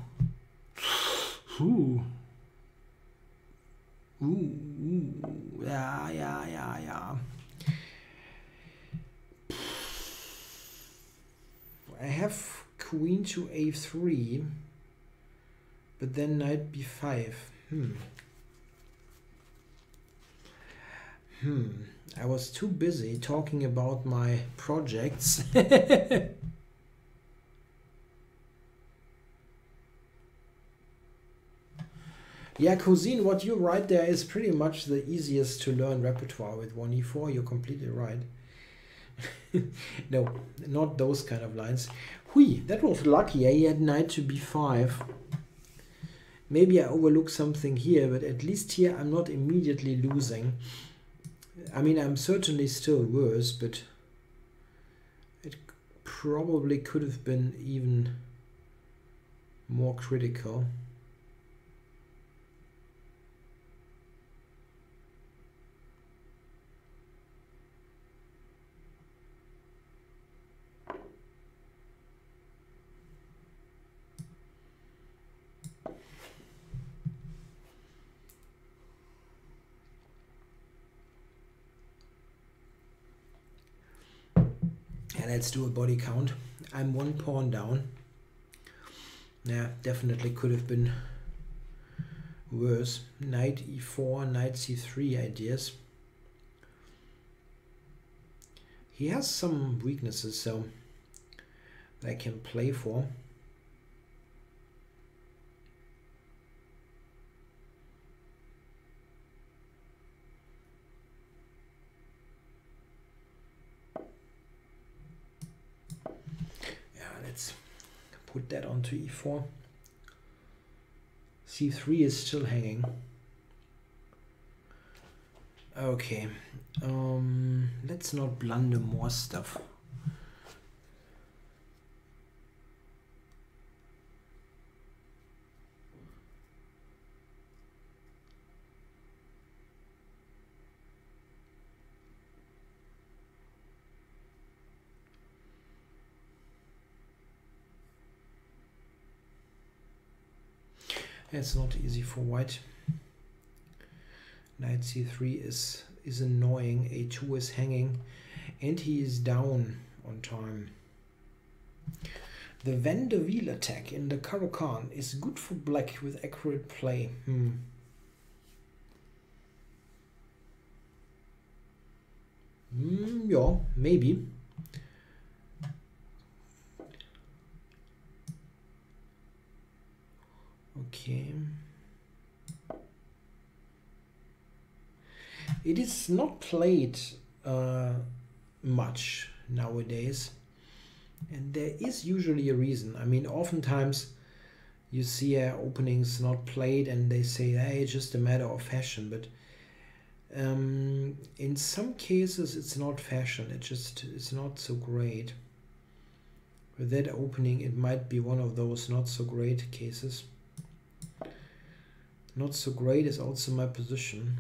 Ooh. Ooh. Yeah. I have queen to a3, but then knight b5. I was too busy talking about my projects. Yeah, Cousin, what you write there is pretty much the easiest to learn repertoire with 1e4. You're completely right. No, not those kind of lines. Hui, that was lucky. I had knight to b5. Maybe I overlooked something here, but at least here I'm not immediately losing. I mean, I'm certainly still worse, but it probably could have been even more critical. Let's do a body count. I'm 1 pawn down. Yeah, definitely could have been worse. Knight e4, knight c3 ideas. He has some weaknesses, so I can play for. Let's put that onto e4. c3 is still hanging. Okay, let's not blunder more stuff. It's not easy for white. Knight c3 is annoying. a2 is hanging. and he is down on time. The Van der Wiel attack in the Caro-Kann is good for black with accurate play. Yeah, maybe. Okay. It is not played much nowadays, and there is usually a reason. I mean, oftentimes you see openings not played and they say, hey, it's just a matter of fashion, but in some cases it's not fashion, it's not so great. With that opening, it might be one of those not so great cases. Not so great is also my position.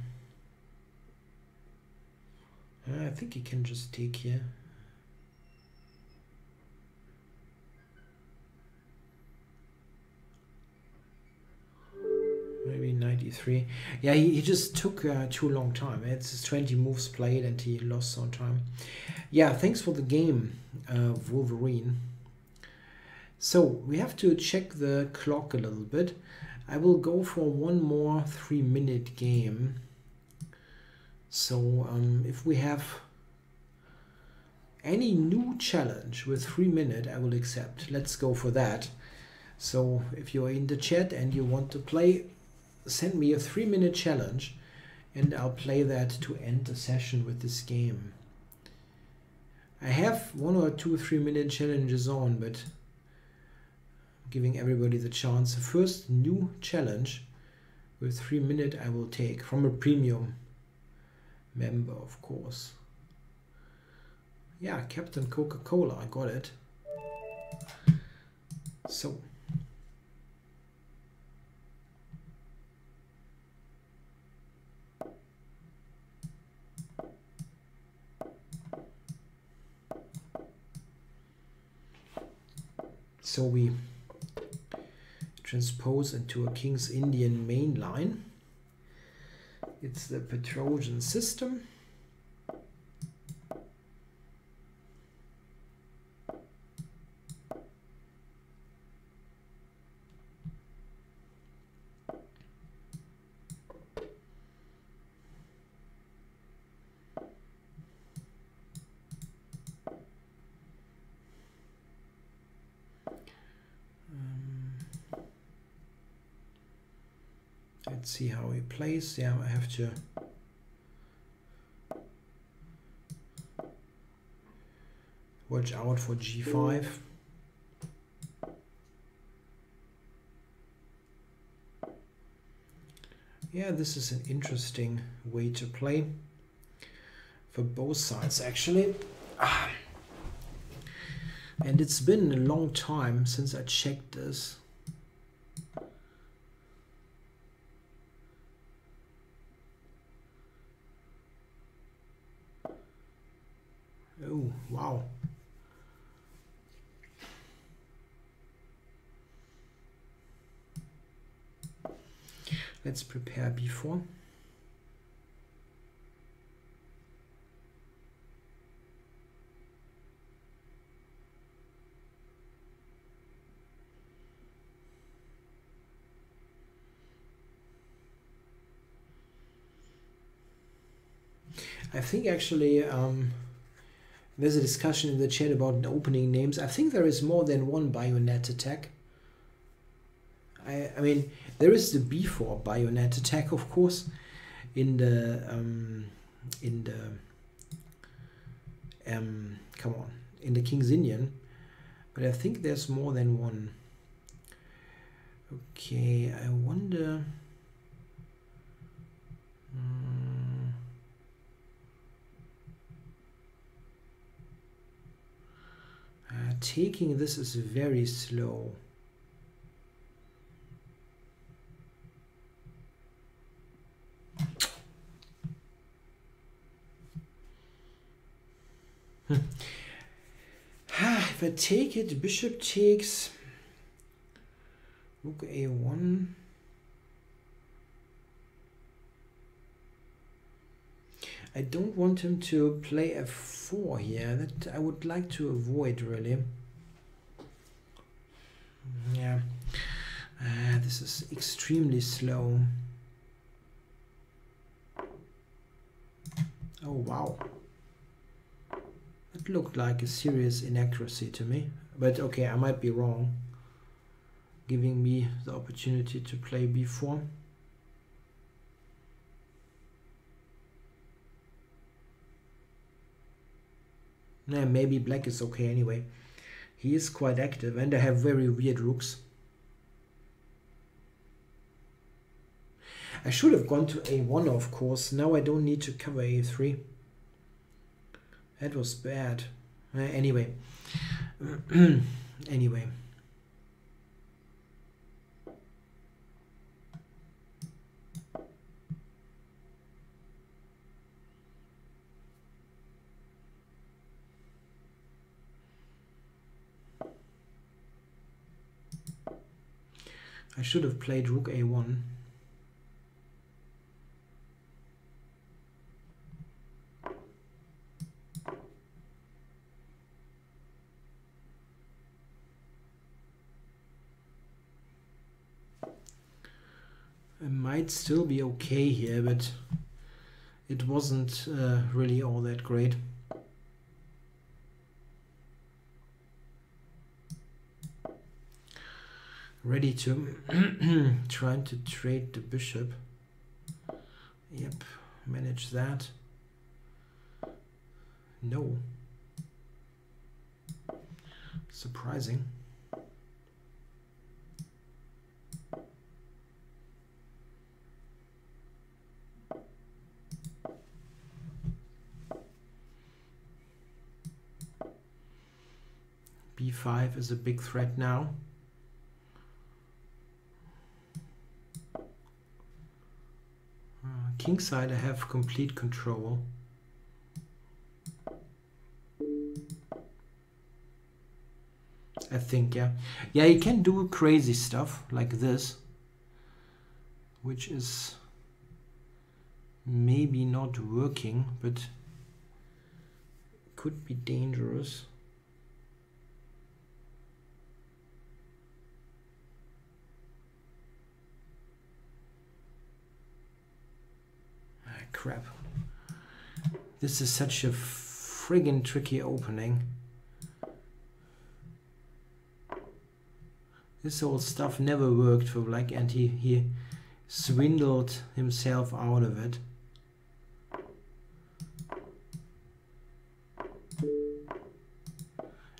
I think he can just take here. Maybe 93. Yeah, he just took too long time. It's 20 moves played and he lost on time. Yeah, thanks for the game, Wolverine. So we have to check the clock a little bit. I will go for one more 3-minute game. So if we have any new challenge with 3 minutes, I will accept. Let's go for that. So if you're in the chat and you want to play, send me a 3-minute challenge and I'll play that to end the session with this game. I have 1 or 2 3-minute challenges on, but I'm giving everybody the chance. The first new challenge with 3 minutes I will take from a premium member, of course. Yeah, Captain Coca-Cola, I got it. So we transpose into a King's Indian main line. It's the Petrosian system. Let's see how he plays. Yeah, I have to watch out for g5. Yeah, this is an interesting way to play for both sides, actually. And it's been a long time since I checked this. Oh, wow. Let's prepare b4. I think actually there's a discussion in the chat about opening names. I think there is more than one bayonet attack. I mean, there is the b4 bayonet attack, of course, in the King's Indian, but I think there's more than one. Okay, I wonder. Taking this is very slow. If I take it, bishop takes, rook a1. I don't want him to play f4 here. That I would like to avoid, really. Yeah. This is extremely slow. Oh, wow. It looked like a serious inaccuracy to me. But okay, I might be wrong. Giving me the opportunity to play b4. Yeah, maybe black is okay anyway. He is quite active and I have very weird rooks. I should have gone to a1, of course. Now I don't need to cover a3. That was bad. Anyway. Anyway. I should have played rook a1. It might still be okay here, but it wasn't really all that great. Ready to trying to trade the bishop. Yep, manage that. No. Surprising. B5 is a big threat now. Kingside I have complete control. I think, yeah. Yeah, you can do crazy stuff like this, which is maybe not working, but could be dangerous. Crap. This is such a friggin' tricky opening. This whole stuff never worked for black, and he swindled himself out of it.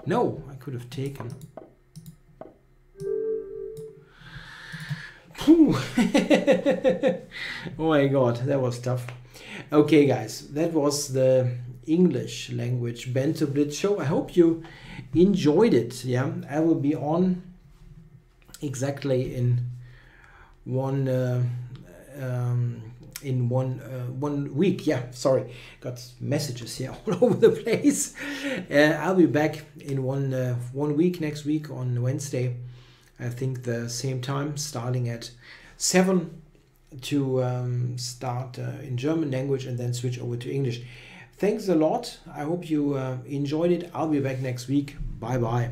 No, I could have taken. Oh my god, that was tough. Okay guys, that was the English language Banter Blitz show. I hope you enjoyed it. Yeah, I will be on exactly in one week. Yeah, sorry, got messages here all over the place. I'll be back in one week, next week on Wednesday. I think the same time, starting at 7 to start in German language and then switch over to English. Thanks a lot. I hope you enjoyed it. I'll be back next week. Bye bye.